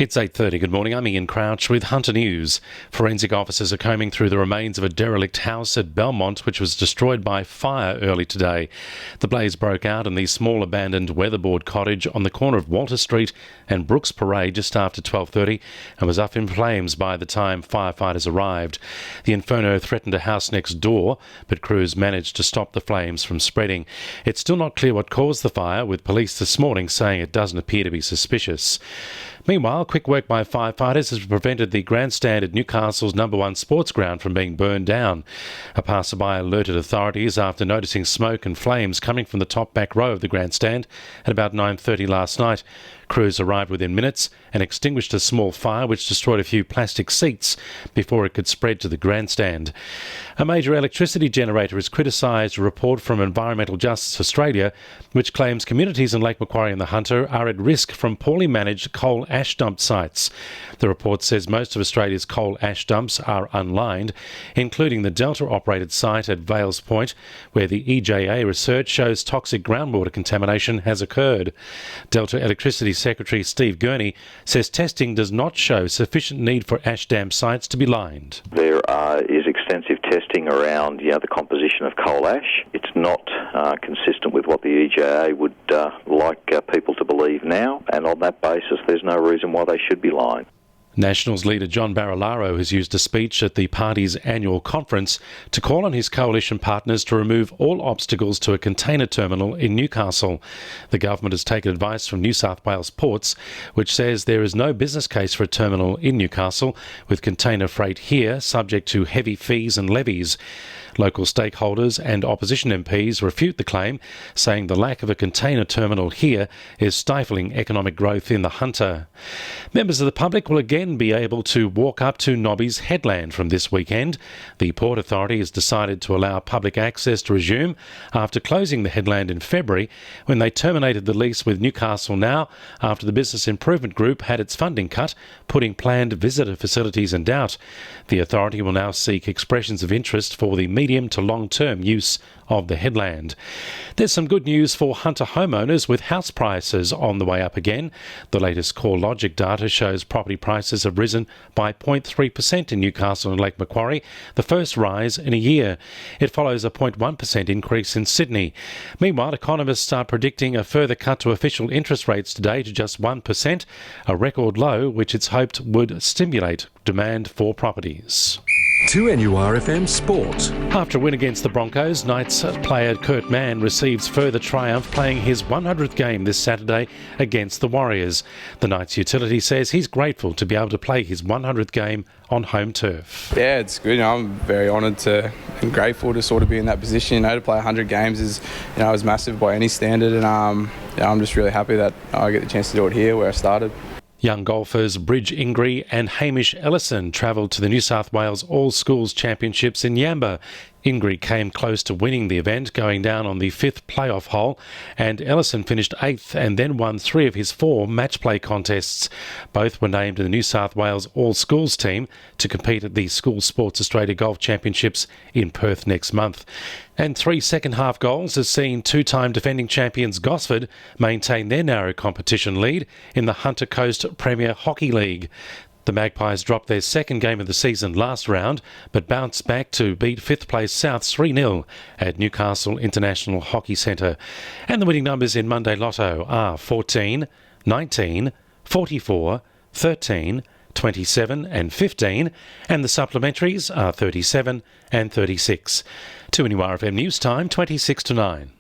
It's 8:30. Good morning. I'm Ian Crouch with Hunter News. Forensic officers are combing through the remains of a derelict house at Belmont, which was destroyed by fire early today. The blaze broke out in the small abandoned weatherboard cottage on the corner of Walter Street and Brooks Parade just after 12:30 and was up in flames by the time firefighters arrived. The inferno threatened a house next door, but crews managed to stop the flames from spreading. It's still not clear what caused the fire, with police this morning saying it doesn't appear to be suspicious. Meanwhile, quick work by firefighters has prevented the grandstand at Newcastle's number one sports ground from being burned down. A passerby alerted authorities after noticing smoke and flames coming from the top back row of the grandstand at about 9:30 last night. Crews arrived within minutes and extinguished a small fire which destroyed a few plastic seats before it could spread to the grandstand. A major electricity generator has criticised a report from Environmental Justice Australia which claims communities in Lake Macquarie and the Hunter are at risk from poorly managed coal ash dump sites. The report says most of Australia's coal ash dumps are unlined, including the Delta-operated site at Vales Point, where the EJA research shows toxic groundwater contamination has occurred. Delta Electricity Secretary Steve Gurney says testing does not show sufficient need for ash dam sites to be lined. There is extensive testing around the composition of coal ash. It's not consistent with what the EJA would like people to believe now, and on that basis there's no reason why they should be lined. Nationals leader John Barilaro has used a speech at the party's annual conference to call on his coalition partners to remove all obstacles to a container terminal in Newcastle. The government has taken advice from New South Wales Ports, which says there is no business case for a terminal in Newcastle, with container freight here subject to heavy fees and levies. Local stakeholders and opposition MPs refute the claim, saying the lack of a container terminal here is stifling economic growth in the Hunter. Members of the public will again be able to walk up to Nobby's Headland from this weekend. The Port Authority has decided to allow public access to resume after closing the headland in February, when they terminated the lease with Newcastle Now after the Business Improvement Group had its funding cut, putting planned visitor facilities in doubt. The authority will now seek expressions of interest for the medium to long-term use of the headland. There's some good news for Hunter homeowners, with house prices on the way up again. The latest CoreLogic data shows property prices have risen by 0.3% in Newcastle and Lake Macquarie, the first rise in a year. It follows a 0.1% increase in Sydney. Meanwhile, economists are predicting a further cut to official interest rates today to just 1%, a record low which it's hoped would stimulate demand for properties. 2NURFM Sport. After a win against the Broncos, Knights player Kurt Mann receives further triumph playing his 100th game this Saturday against the Warriors. The Knights utility says he's grateful to be able to play his 100th game on home turf. Yeah, it's good. I'm very honoured and grateful to sort of be in that position. To play 100 games is massive by any standard, and I'm just really happy that I get the chance to do it here where I started. Young golfers Bridge Ingrie and Hamish Ellison travelled to the New South Wales All Schools Championships in Yamba. Ingrie came close to winning the event, going down on the fifth playoff hole, and Ellison finished 8th and then won 3 of his 4 match play contests. Both were named in the New South Wales All Schools team to compete at the School Sports Australia Golf Championships in Perth next month. And 3 second-half goals has seen 2-time defending champions Gosford maintain their narrow competition lead in the Hunter Coast Premier Hockey League. The Magpies dropped their second game of the season last round, but bounced back to beat 5th place Souths 3-0 at Newcastle International Hockey Centre. And the winning numbers in Monday Lotto are 14, 19, 44, 13, 27 and 15, and the supplementaries are 37 and 36. 2NURFM News Time, 26 to 9.